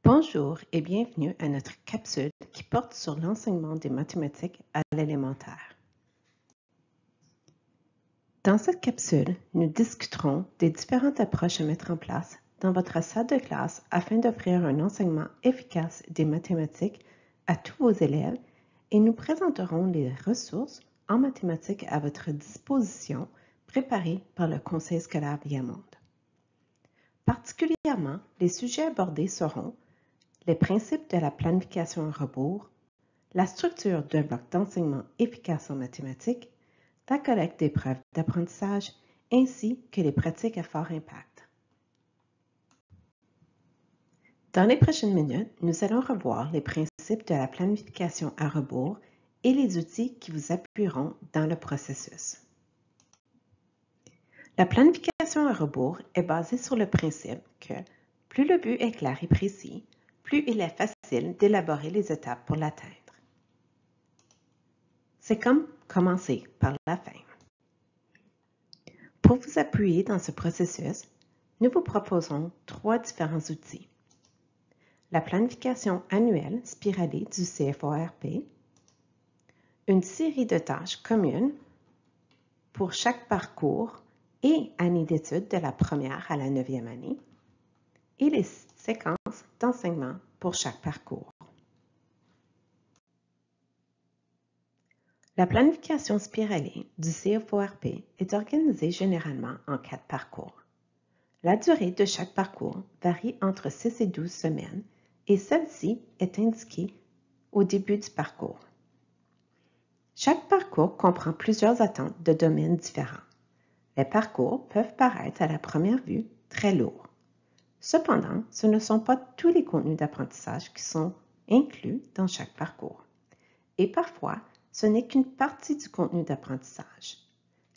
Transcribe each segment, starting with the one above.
Bonjour et bienvenue à notre capsule qui porte sur l'enseignement des mathématiques à l'élémentaire. Dans cette capsule, nous discuterons des différentes approches à mettre en place dans votre salle de classe afin d'offrir un enseignement efficace des mathématiques à tous vos élèves et nous présenterons les ressources en mathématiques à votre disposition préparées par le Conseil scolaire Viamonde. Particulièrement, les sujets abordés seront les principes de la planification à rebours, la structure d'un bloc d'enseignement efficace en mathématiques, la collecte des preuves d'apprentissage, ainsi que les pratiques à fort impact. Dans les prochaines minutes, nous allons revoir les principes de la planification à rebours et les outils qui vous appuieront dans le processus. La planification à rebours est basée sur le principe que plus le but est clair et précis, plus il est facile d'élaborer les étapes pour l'atteindre. C'est comme commencer par la fin. Pour vous appuyer dans ce processus, nous vous proposons 3 différents outils. La planification annuelle spiralée du CFORP, une série de tâches communes pour chaque parcours et année d'études de la première à la 9e année, et les séquences d'enseignement pour chaque parcours. La planification spiralée du CFORP est organisée généralement en 4 parcours. La durée de chaque parcours varie entre 6 et 12 semaines et celle-ci est indiquée au début du parcours. Chaque parcours comprend plusieurs attentes de domaines différents. Les parcours peuvent paraître à la première vue très lourds. Cependant, ce ne sont pas tous les contenus d'apprentissage qui sont inclus dans chaque parcours. Et parfois, ce n'est qu'une partie du contenu d'apprentissage.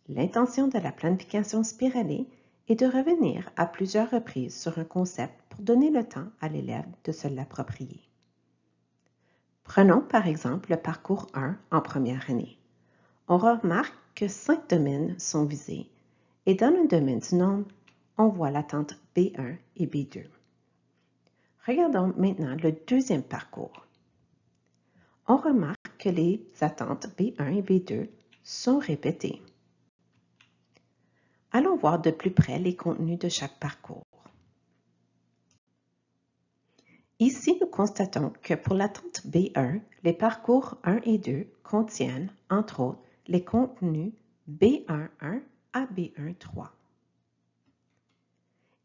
L'intention de la planification spiralée est de revenir à plusieurs reprises sur un concept pour donner le temps à l'élève de se l'approprier. Prenons par exemple le parcours 1 en première année. On remarque que 5 domaines sont visés et dans le domaine du nombre, on voit l'attente B1 et B2. Regardons maintenant le deuxième parcours. On remarque que les attentes B1 et B2 sont répétées. Allons voir de plus près les contenus de chaque parcours. Ici, nous constatons que pour l'attente B1, les parcours 1 et 2 contiennent, entre autres, les contenus B1.1 à B1.3.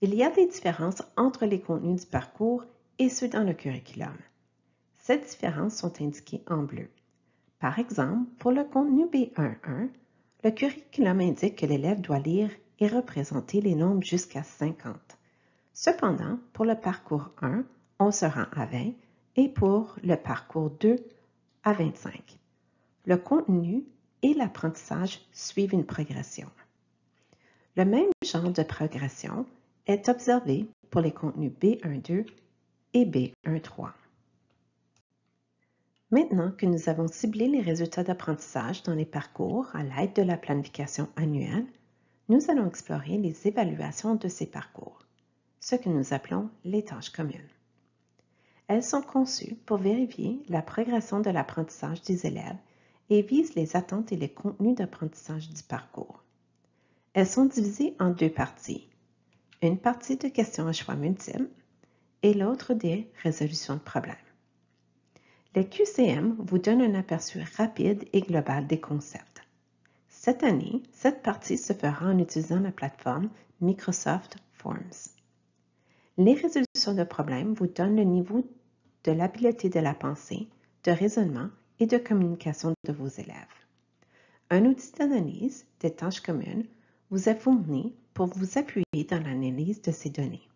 Il y a des différences entre les contenus du parcours et ceux dans le curriculum. Ces différences sont indiquées en bleu. Par exemple, pour le contenu B1.1, le curriculum indique que l'élève doit lire et représenter les nombres jusqu'à 50. Cependant, pour le parcours 1, on se rend à 20 et pour le parcours 2 à 25. Le contenu et l'apprentissage suivent une progression. Le même genre de progression est observé pour les contenus B1.2 et B1.3. Maintenant que nous avons ciblé les résultats d'apprentissage dans les parcours à l'aide de la planification annuelle, nous allons explorer les évaluations de ces parcours, ce que nous appelons les tâches communes. Elles sont conçues pour vérifier la progression de l'apprentissage des élèves et visent les attentes et les contenus d'apprentissage du parcours. Elles sont divisées en 2 parties, une partie de questions à choix multiples et l'autre des résolutions de problèmes. Les QCM vous donnent un aperçu rapide et global des concepts. Cette année, cette partie se fera en utilisant la plateforme Microsoft Forms. Les résolutions de problèmes vous donnent le niveau de l'habileté de la pensée, de raisonnement et de communication de vos élèves. Un outil d'analyse des tâches communes vous est fourni pour vous appuyer dans l'analyse de ces données.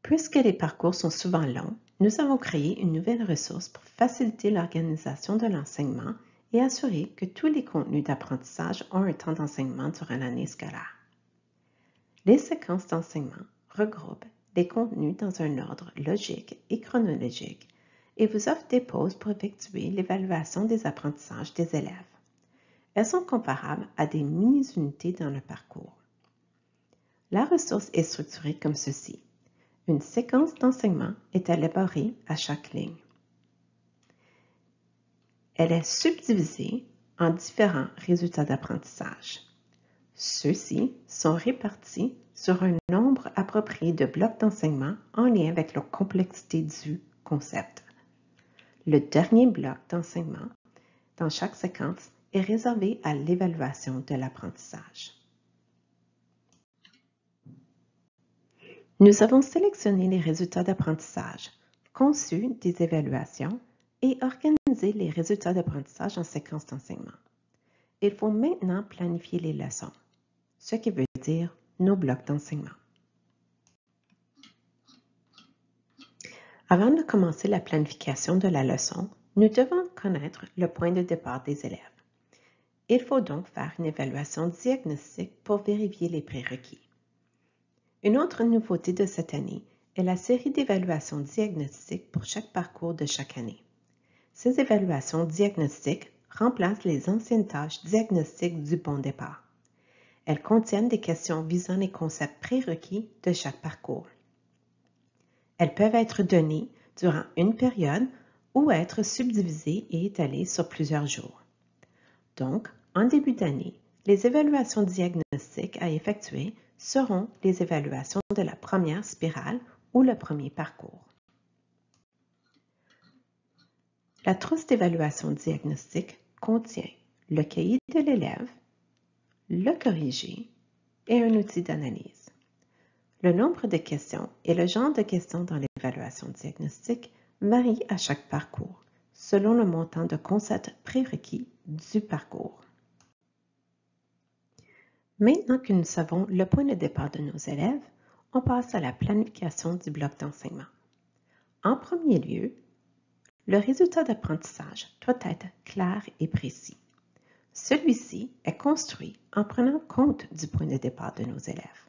Puisque les parcours sont souvent longs, nous avons créé une nouvelle ressource pour faciliter l'organisation de l'enseignement et assurer que tous les contenus d'apprentissage ont un temps d'enseignement durant l'année scolaire. Les séquences d'enseignement regroupent les contenus dans un ordre logique et chronologique et vous offrent des pauses pour effectuer l'évaluation des apprentissages des élèves. Elles sont comparables à des mini-unités dans le parcours. La ressource est structurée comme ceci. Une séquence d'enseignement est élaborée à chaque ligne. Elle est subdivisée en différents résultats d'apprentissage. Ceux-ci sont répartis sur un nombre approprié de blocs d'enseignement en lien avec leur complexité du concept. Le dernier bloc d'enseignement dans chaque séquence est réservé à l'évaluation de l'apprentissage. Nous avons sélectionné les résultats d'apprentissage, conçu des évaluations et organisé les résultats d'apprentissage en séquences d'enseignement. Il faut maintenant planifier les leçons, ce qui veut dire nos blocs d'enseignement. Avant de commencer la planification de la leçon, nous devons connaître le point de départ des élèves. Il faut donc faire une évaluation diagnostique pour vérifier les prérequis. Une autre nouveauté de cette année est la série d'évaluations diagnostiques pour chaque parcours de chaque année. Ces évaluations diagnostiques remplacent les anciennes tâches diagnostiques du bon départ. Elles contiennent des questions visant les concepts prérequis de chaque parcours. Elles peuvent être données durant une période ou être subdivisées et étalées sur plusieurs jours. Donc, en début d'année, les évaluations diagnostiques à effectuer seront les évaluations de la première spirale ou le premier parcours. La trousse d'évaluation diagnostique contient le cahier de l'élève, le corrigé et un outil d'analyse. Le nombre de questions et le genre de questions dans l'évaluation diagnostique varient à chaque parcours, selon le montant de concepts prérequis du parcours. Maintenant que nous savons le point de départ de nos élèves, on passe à la planification du bloc d'enseignement. En premier lieu, le résultat d'apprentissage doit être clair et précis. Celui-ci est construit en prenant compte du point de départ de nos élèves.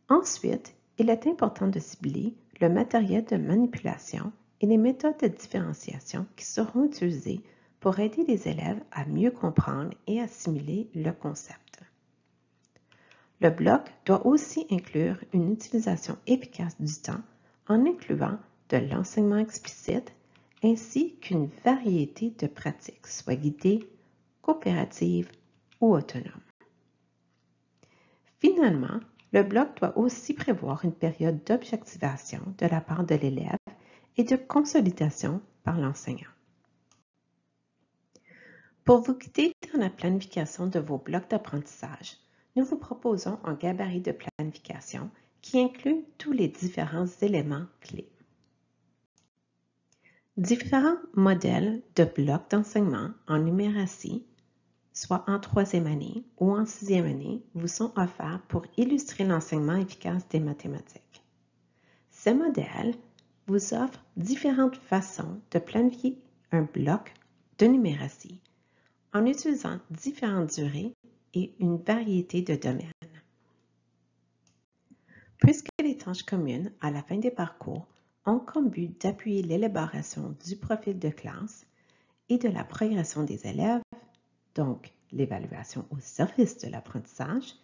Ensuite, il est important de cibler le matériel de manipulation et les méthodes de différenciation qui seront utilisées pour aider les élèves à mieux comprendre et assimiler le concept. Le bloc doit aussi inclure une utilisation efficace du temps en incluant de l'enseignement explicite ainsi qu'une variété de pratiques, soit guidées, coopératives ou autonomes. Finalement, le bloc doit aussi prévoir une période d'objectivation de la part de l'élève et de consolidation par l'enseignant. Pour vous guider dans la planification de vos blocs d'apprentissage, nous vous proposons un gabarit de planification qui inclut tous les différents éléments clés. Différents modèles de blocs d'enseignement en numératie, soit en 3e année ou en 6e année, vous sont offerts pour illustrer l'enseignement efficace des mathématiques. Ces modèles vous offrent différentes façons de planifier un bloc de numératie en utilisant différentes durées et une variété de domaines. Puisque les tâches communes à la fin des parcours ont comme but d'appuyer l'élaboration du profil de classe et de la progression des élèves, donc l'évaluation au service de l'apprentissage,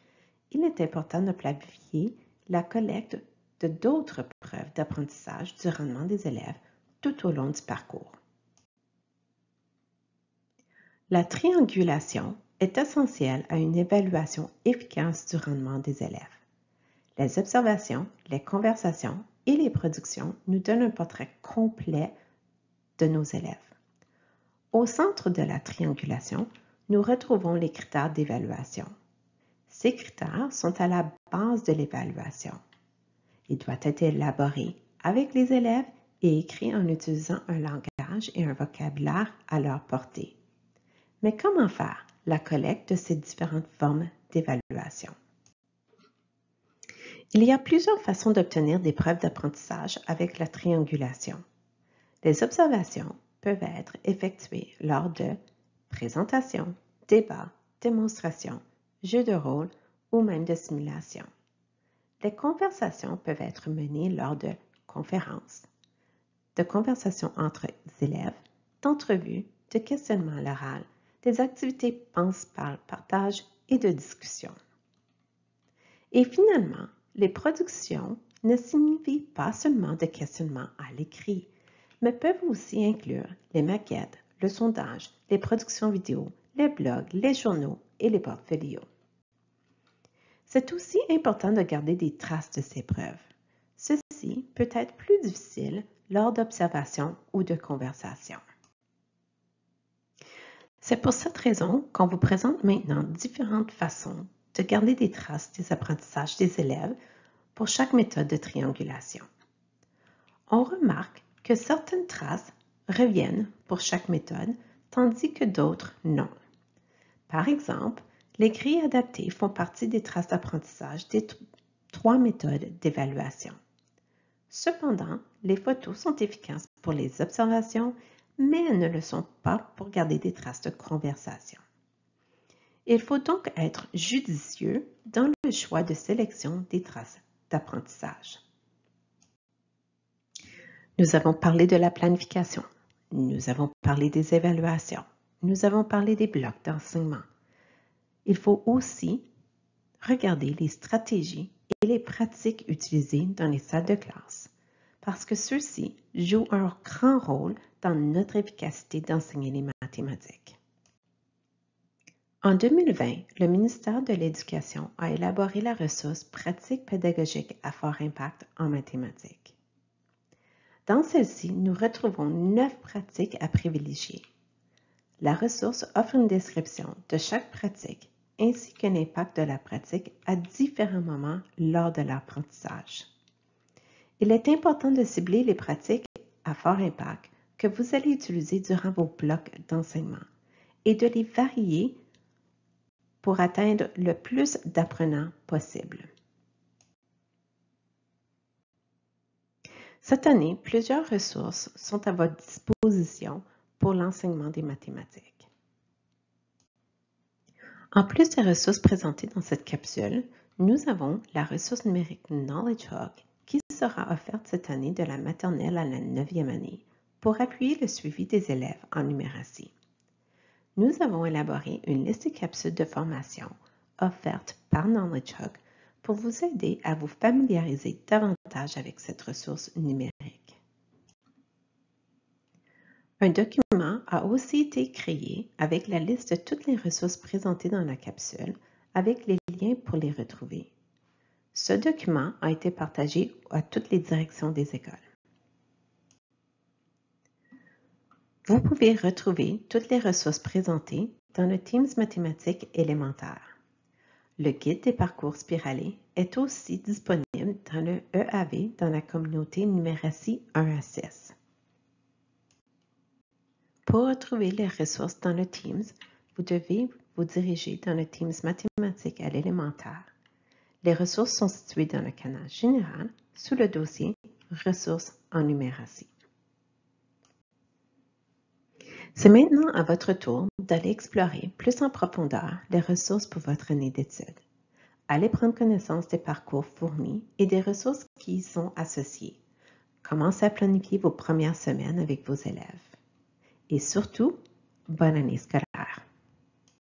il est important de planifier la collecte de d'autres preuves d'apprentissage du rendement des élèves tout au long du parcours. La triangulation est essentielle à une évaluation efficace du rendement des élèves. Les observations, les conversations et les productions nous donnent un portrait complet de nos élèves. Au centre de la triangulation, nous retrouvons les critères d'évaluation. Ces critères sont à la base de l'évaluation. Ils doivent être élaborés avec les élèves et écrits en utilisant un langage et un vocabulaire à leur portée. Mais comment faire la collecte de ces différentes formes d'évaluation? Il y a plusieurs façons d'obtenir des preuves d'apprentissage avec la triangulation. Les observations peuvent être effectuées lors de présentations, débats, démonstrations, jeux de rôle ou même de simulations. Les conversations peuvent être menées lors de conférences, de conversations entre élèves, d'entrevues, de questionnements à l'oral, des activités pense-parle-partage et de discussion. Et finalement, les productions ne signifient pas seulement de questionnements à l'écrit, mais peuvent aussi inclure les maquettes, le sondage, les productions vidéo, les blogs, les journaux et les portfolios. C'est aussi important de garder des traces de ces preuves. Ceci peut être plus difficile lors d'observations ou de conversations. C'est pour cette raison qu'on vous présente maintenant différentes façons de garder des traces des apprentissages des élèves pour chaque méthode de triangulation. On remarque que certaines traces reviennent pour chaque méthode, tandis que d'autres non. Par exemple, les grilles adaptées font partie des traces d'apprentissage des 3 méthodes d'évaluation. Cependant, les photos sont efficaces pour les observations, mais elles ne le sont pas pour garder des traces de conversation. Il faut donc être judicieux dans le choix de sélection des traces d'apprentissage. Nous avons parlé de la planification, nous avons parlé des évaluations, nous avons parlé des blocs d'enseignement. Il faut aussi regarder les stratégies et les pratiques utilisées dans les salles de classe, parce que ceux-ci jouent un grand rôle dans notre efficacité d'enseigner les mathématiques. En 2020, le ministère de l'Éducation a élaboré la ressource Pratiques pédagogiques à fort impact en mathématiques. Dans celle-ci, nous retrouvons 9 pratiques à privilégier. La ressource offre une description de chaque pratique ainsi qu'un impact de la pratique à différents moments lors de l'apprentissage. Il est important de cibler les pratiques à fort impact que vous allez utiliser durant vos blocs d'enseignement et de les varier pour atteindre le plus d'apprenants possible. Cette année, plusieurs ressources sont à votre disposition pour l'enseignement des mathématiques. En plus des ressources présentées dans cette capsule, nous avons la ressource numérique Knowledge Hub qui sera offerte cette année de la maternelle à la 9e année pour appuyer le suivi des élèves en numératie. Nous avons élaboré une liste de capsules de formation offertes par Knowledge Hub pour vous aider à vous familiariser davantage avec cette ressource numérique. Un document a aussi été créé avec la liste de toutes les ressources présentées dans la capsule avec les liens pour les retrouver. Ce document a été partagé à toutes les directions des écoles. Vous pouvez retrouver toutes les ressources présentées dans le Teams mathématiques élémentaire. Le guide des parcours spiralés est aussi disponible dans le EAV dans la communauté numératie 1 à 6. Pour retrouver les ressources dans le Teams, vous devez vous diriger dans le Teams mathématiques à l'élémentaire. Les ressources sont situées dans le canal général sous le dossier Ressources en numératie. C'est maintenant à votre tour d'aller explorer plus en profondeur les ressources pour votre année d'études. Allez prendre connaissance des parcours fournis et des ressources qui y sont associées. Commencez à planifier vos premières semaines avec vos élèves. Et surtout, bonne année scolaire!